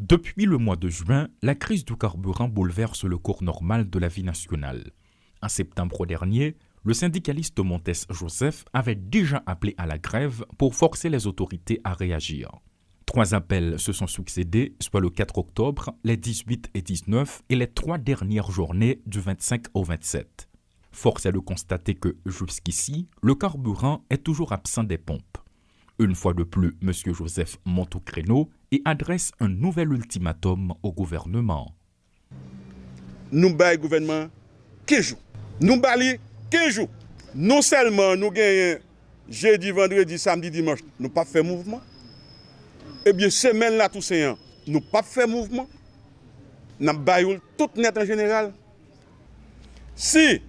Depuis le mois de juin, la crise du carburant bouleverse le cours normal de la vie nationale. En septembre dernier, le syndicaliste Montes Joseph avait déjà appelé à la grève pour forcer les autorités à réagir. 3 appels se sont succédés, soit le 4 octobre, les 18 et 19 et les 3 dernières journées du 25 au 27. Force est de constater que, jusqu'ici, le carburant est toujours absent des pompes. Une fois de plus, M. Joseph monte au créneau et adresse un nouvel ultimatum au gouvernement. Nous baillons le gouvernement 15 jours. Nous baillons 15 jours. Non seulement nous gagnons jeudi, vendredi, samedi, dimanche, nous pas fait mouvement. Eh bien, semaine là, tout ça, nous pas fait mouvement. Nous baillons tout net en général. Si,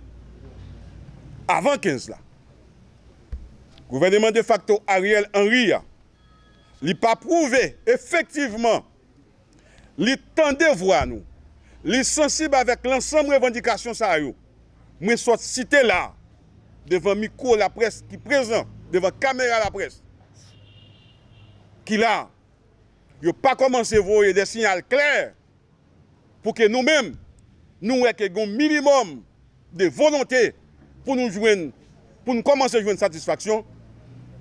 avant 15 là, le gouvernement de facto Ariel Henry n'a pas prouvé effectivement, il tendait voir nous, il est sensible avec l'ensemble des revendications, moi, je cité là, devant micro la presse qui est présent, devant caméra la presse, qui là, il n'a pas commencé à voir des signaux clairs pour que nous-mêmes, nous ayons un minimum de volonté pour nous joindre, pour nous commencer à jouer une satisfaction.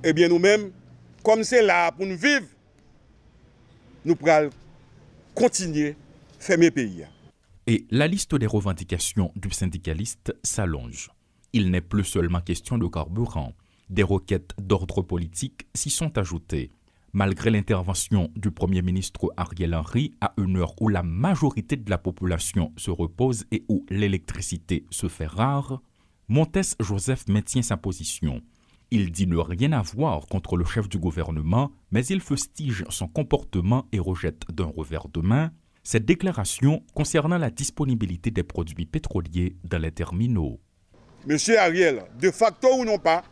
Eh bien, nous-mêmes, comme c'est là pour nous vivre, nous pourrons continuer à fermer le pays. Et la liste des revendications du syndicaliste s'allonge. Il n'est plus seulement question de carburant. Des requêtes d'ordre politique s'y sont ajoutées. Malgré l'intervention du Premier ministre Ariel Henry à une heure où la majorité de la population se repose et où l'électricité se fait rare, Montes Joseph maintient sa position. Il dit ne rien avoir contre le chef du gouvernement, mais il fustige son comportement et rejette d'un revers de main cette déclaration concernant la disponibilité des produits pétroliers dans les terminaux. Monsieur Ariel, de facto ou non pas,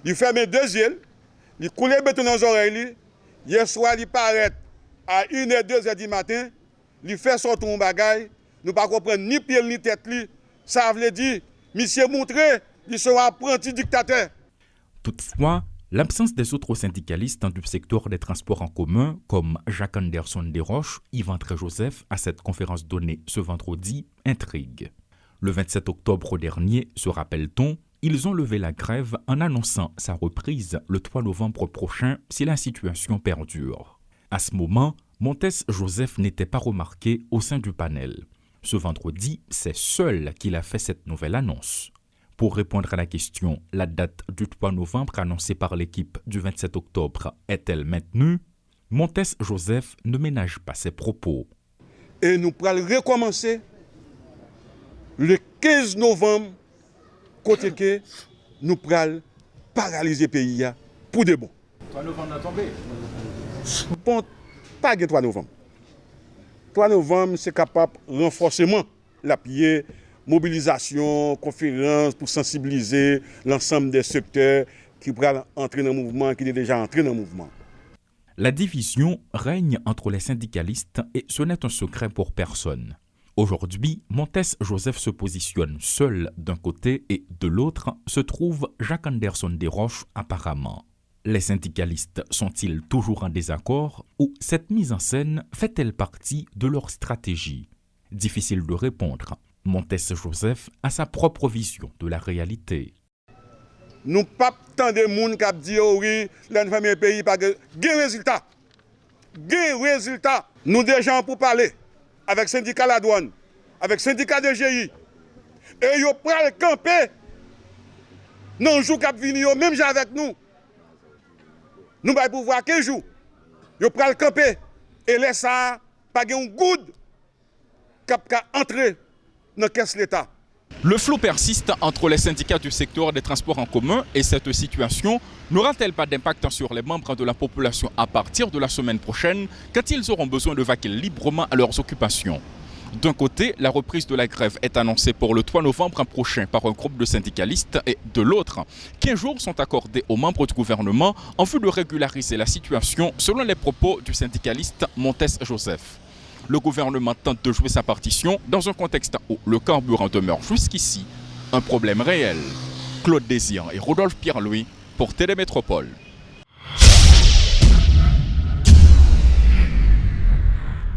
il ferme 2 yeux, il coule béton dans les oreilles, hier soir il paraît à 1h, 2h du matin, il fait sortir un bagage, nous ne comprenons pas ni pied ni tête, ça veut dire, monsieur montré, il sera apprenti dictateur. Toutefois, l'absence des autres syndicalistes du secteur des transports en commun, comme Jacques Anderson Desroches, Yvan Joseph, à cette conférence donnée ce vendredi, intrigue. Le 27 octobre dernier, se rappelle-t-on, ils ont levé la grève en annonçant sa reprise le 3 novembre prochain si la situation perdure. À ce moment, Montes Joseph n'était pas remarqué au sein du panel. Ce vendredi, c'est seul qu'il a fait cette nouvelle annonce. Pour répondre à la question, la date du 3 novembre annoncée par l'équipe du 27 octobre est-elle maintenue? Montes Joseph ne ménage pas ses propos. Et nous pourrons recommencer le 15 novembre, côté que nous pourrons paralyser le pays pour de bon. 3 novembre a tombé. Bon, pas de 3 novembre. 3 novembre, c'est capable de renforcement la pied. Mobilisation, conférence pour sensibiliser l'ensemble des secteurs qui pourraient entrer dans le mouvement, qui est déjà entré dans le mouvement. La division règne entre les syndicalistes et ce n'est un secret pour personne. Aujourd'hui, Montes Joseph se positionne seul d'un côté et de l'autre se trouve Jacques Anderson Desroches apparemment. Les syndicalistes sont-ils toujours en désaccord ou cette mise en scène fait-elle partie de leur stratégie? Difficile de répondre. Montes Joseph a sa propre vision de la réalité. Nous ne pouvons pas tant de monde qui dit oui, le pays pas de résultat. Résultat. Nous des gens pour parler avec le syndicat de la douane, avec le syndicat de GI. Et ils prennent camper dans le jour qui vient, même avec nous. Nous allons pouvoir 15 jours. Ils prennent camper et laissent ça pas un good qui entrer dans la caisse de l'État. Le flou persiste entre les syndicats du secteur des transports en commun et cette situation n'aura-t-elle pas d'impact sur les membres de la population à partir de la semaine prochaine quand ils auront besoin de vaquer librement à leurs occupations? D'un côté, la reprise de la grève est annoncée pour le 3 novembre prochain par un groupe de syndicalistes et de l'autre, 15 jours sont accordés aux membres du gouvernement en vue de régulariser la situation selon les propos du syndicaliste Montes Joseph. Le gouvernement tente de jouer sa partition dans un contexte où le carburant demeure jusqu'ici un problème réel. Claude Désir et Rodolphe Pierre-Louis pour Télémétropole.